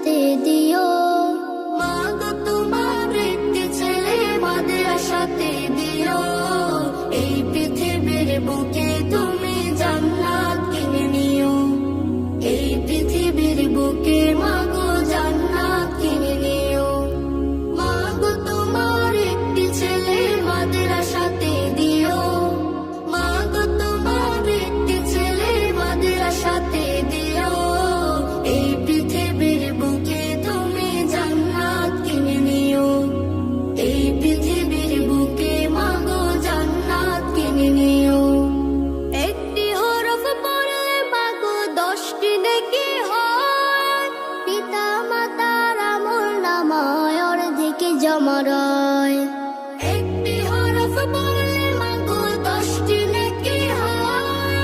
সাথে দিও। মা গো তোমার একটি ছেলে মাদ্রাসাতে দিও। এই পৃথিবীর বুকে তুমি জান্নাত কিনে নিও। এই পৃথিবীর বুকে মা গো জান্নাত কিনে নিও। মা গো তোমার একটি ছেলে মাদ্রাসাতে দিও। মা গো তোমার একটি ছেলে মাদ্রাসাতে দিও। এই পৃথিবীর বুকে তুমি জান্নাত কিনে নিও। এই পৃথিবীর বুকে মা গো জান্নাত কিনে নিও। একটি হরফ পড়লে মা গো 10টি নেকি হয়। পিতা মাতার আমলনামায় অর্ধেক জমা রয়। একটি হরফ পড়লে মা গো 10টি নেকি হয়।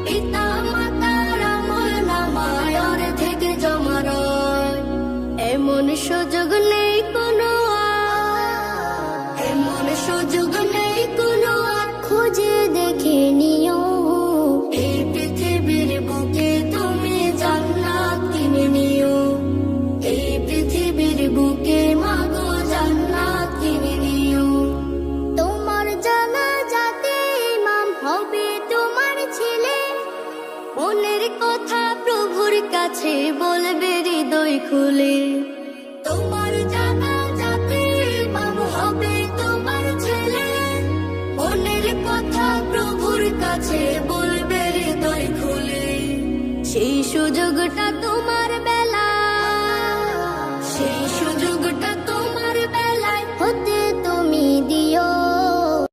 পিতা মাতার আমলনামায় অর্ধেক জমা রয়। এমন সুযোগ নেই কোনো আর, এমন সুযোগ নেই কোনো আর, খুঁজে দেখে নিও। এই পৃথিবীর বুকে তুমি জান্নাত কিনে নিও। এই পৃথিবীর বুকে মা গো জান্নাত কিনে নিও। তোমার জানাজাতে ইমাম হবে তোমার ছেলে। মনের কথা প্রভুর কাছে বলবে হৃদয় খুলে। তোমার জানাজাতে ইমাম হবে তোমার ছেলে। মনের কথা প্রভুর কাছে বলবে হৃদয় খুলে। সেই সুযোগটা তো